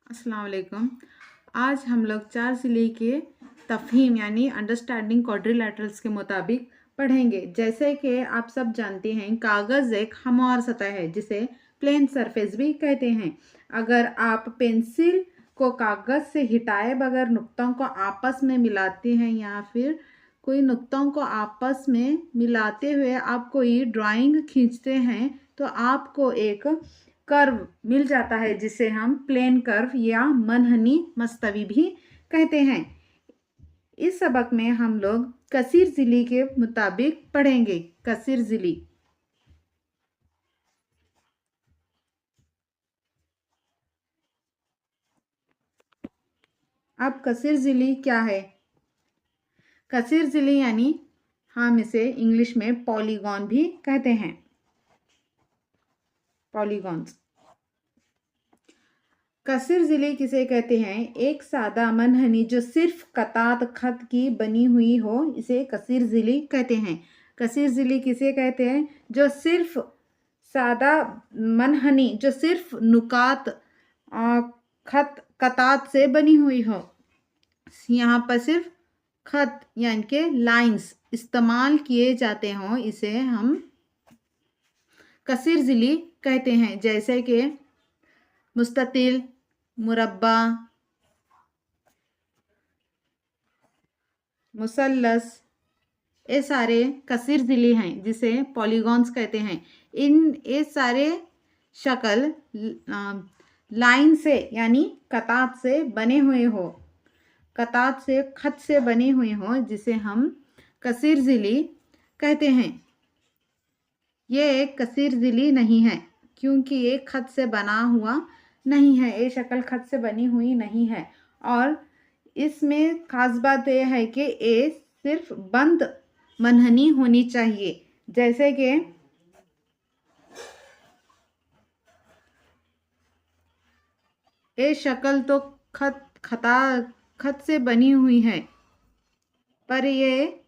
अस्सलाम वालेकुम। आज हम लोग चार ज़िले के तफ़हीम यानी अंडरस्टैंडिंग क्वाड्रिलैटरल्स के मुताबिक पढ़ेंगे। जैसे कि आप सब जानते हैं, कागज़ एक हमवार सतह है जिसे प्लेन सरफेस भी कहते हैं। अगर आप पेंसिल को कागज़ से हटाए बगैर नुक्तों को आपस में मिलाते हैं या फिर कोई नुक्तों को आपस में मिलाते हुए आप कोई ड्राइंग खींचते हैं तो आपको एक कर्व मिल जाता है जिसे हम प्लेन कर्व या मनहनी मस्तवी भी कहते हैं। इस सबक में हम लोग कसीर ज़िली के मुताबिक पढ़ेंगे। कसीर ज़िली। अब कसीर ज़िली क्या है? कसीर ज़िली यानी हम इसे इंग्लिश में पॉलीगॉन भी कहते हैं। पॉलीगॉन्स। कसीर ज़िली किसे कहते हैं? एक सादा मनहनी जो सिर्फ कतात खत की बनी हुई हो, इसे कसीर ज़िली कहते हैं। कसीर ज़िली किसे कहते हैं? जो सिर्फ सादा मनहनी जो सिर्फ नुकात खत कतात से बनी हुई हो। यहाँ पर सिर्फ खत यानी के लाइंस इस्तेमाल किए जाते हों, इसे हम कसीर ज़िली कहते हैं। जैसे कि मुस्ततिल, मुरब्बा, मुसल्लस, ये सारे कसीर ज़िली हैं जिसे पॉलीगॉन्स कहते हैं। ये सारे शक्ल लाइन से यानी कतात से बने हुए हो, कतात से खत से बने हुए हो, जिसे हम कसीर ज़िली कहते हैं। ये एक कसीर ज़िली नहीं है क्योंकि ये खत से बना हुआ नहीं है, ये शक्ल खत से बनी हुई नहीं है। और इसमें ख़ास बात यह है कि ये सिर्फ बंद मनहनी होनी चाहिए। जैसे कि ये शक्ल तो खत से बनी हुई है पर ये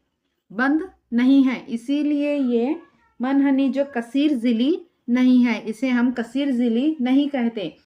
बंद नहीं है, इसीलिए ये मनहनी जो कसीर ज़िली नहीं है, इसे हम कसीर ज़िली नहीं कहते।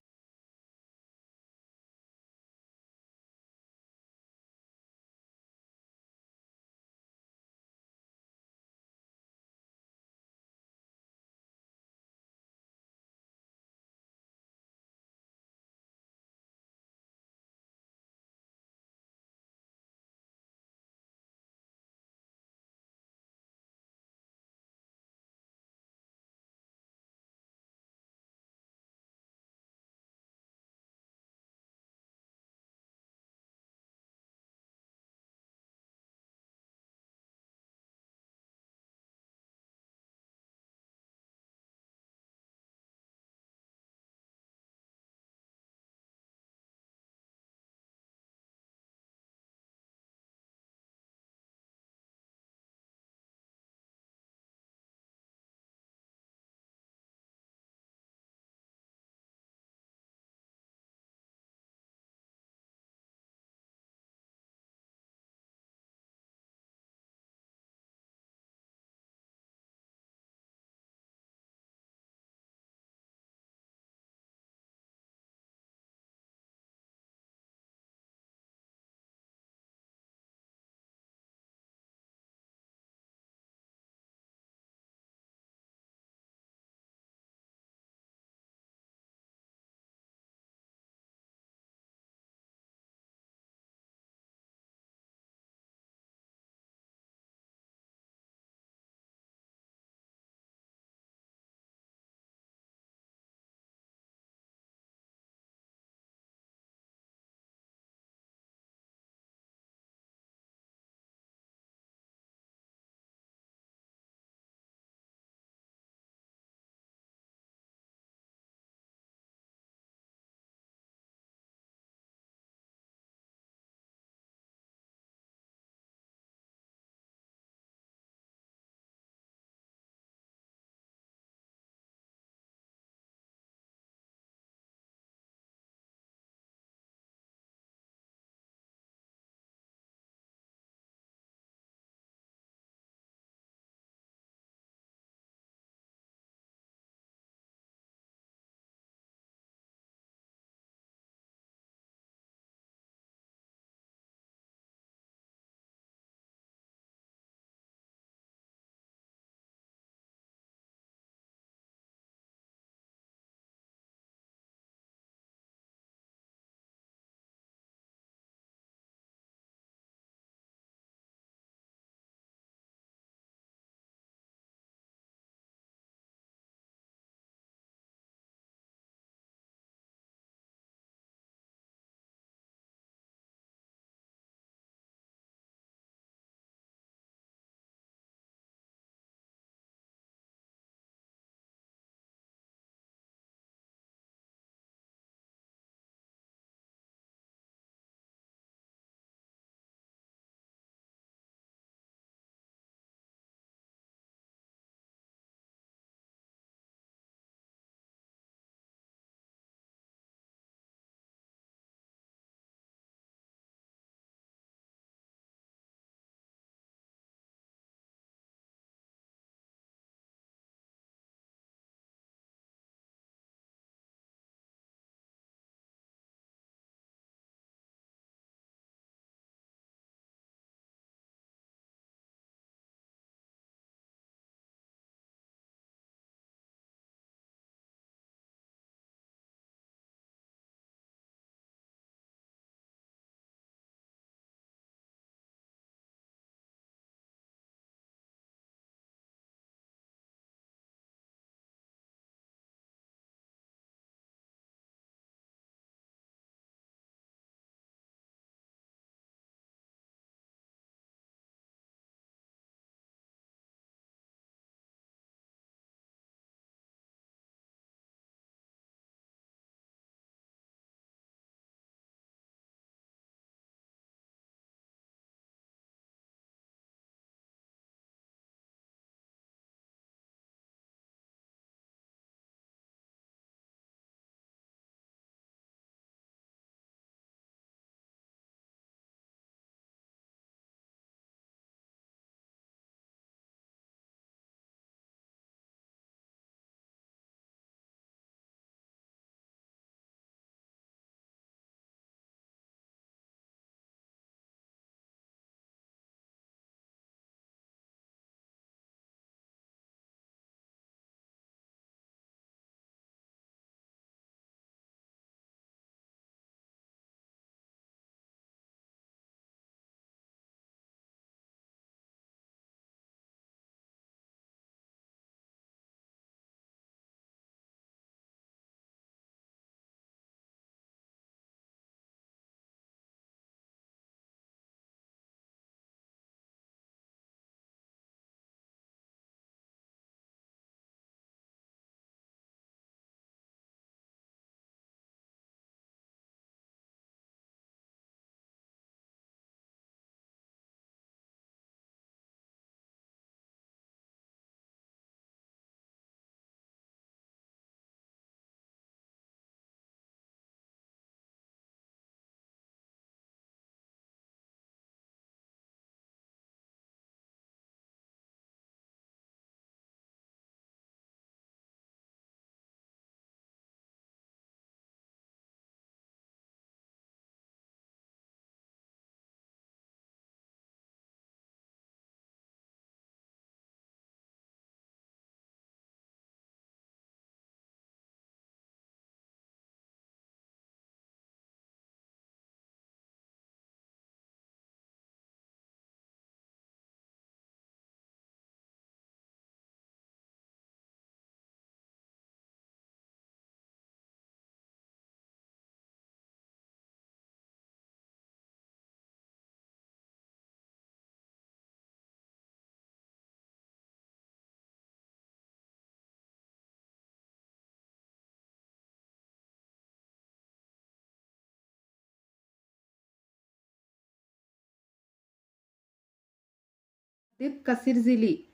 कसीर ज़िली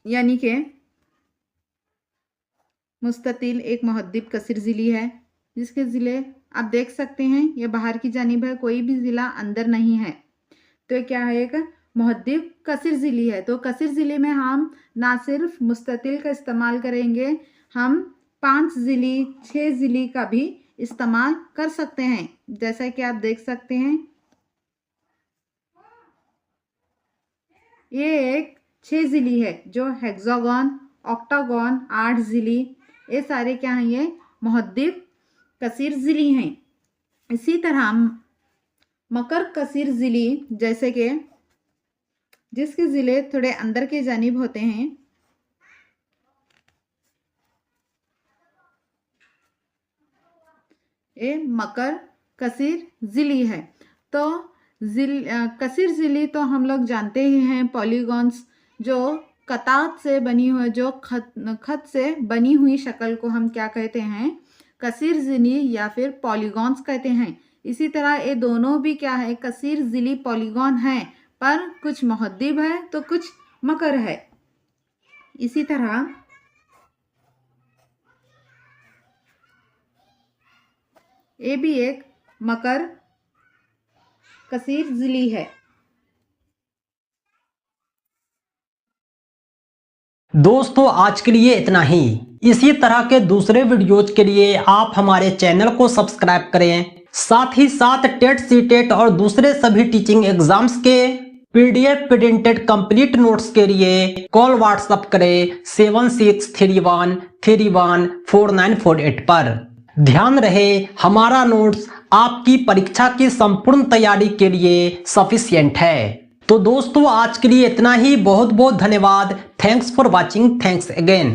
यानी कि मुस्ततिल एक मुहद्दिब कसीर ज़िली है, जिसके ज़िले आप देख सकते हैं ये बाहर की जानिब है, कोई भी ज़िला अंदर नहीं है। तो ये क्या है, एक मुहद्दिब कसीर ज़िली है। तो कसीर ज़िले में हम ना सिर्फ मुस्ततिल का इस्तेमाल करेंगे, हम 5 ज़िली 6 ज़िली का भी इस्तेमाल कर सकते हैं। जैसा कि आप देख सकते हैं ये एक 6 ज़िली है, जो हेक्सागोन, ऑक्टागोन, 8 ज़िली, ये सारे क्या हैं, ये मुहद्दिब कसीर ज़िली हैं। इसी तरह मकर कसीर ज़िली, जैसे कि जिसके ज़िले थोड़े अंदर के जानिब होते हैं, ये मकर कसीर ज़िली है। तो कसीर ज़िली तो हम लोग जानते ही हैं, पॉलीगॉन्स जो कतार से बनी हुई, जो खत से बनी हुई शक्ल को हम क्या कहते हैं, कसीर ज़िली या फिर पॉलीगॉन्स कहते हैं। इसी तरह ये दोनों भी क्या है, कसीर ज़िली पॉलीगॉन है, पर कुछ मुहद्दिब है तो कुछ मकर है। इसी तरह ये भी एक मकर कसीर ज़िली है। दोस्तों आज के लिए इतना ही। इसी तरह के दूसरे वीडियोज के लिए आप हमारे चैनल को सब्सक्राइब करें। साथ ही साथ टेट सीटेट और दूसरे सभी टीचिंग एग्जाम्स के पीडीएफ प्रिंटेड कंप्लीट नोट्स के लिए कॉल व्हाट्सएप करें 7631314948 पर। ध्यान रहे हमारा नोट्स आपकी परीक्षा की संपूर्ण तैयारी के लिए सफिशिएंट है। तो दोस्तों आज के लिए इतना ही। बहुत बहुत धन्यवाद। Thanks for watching. Thanks again.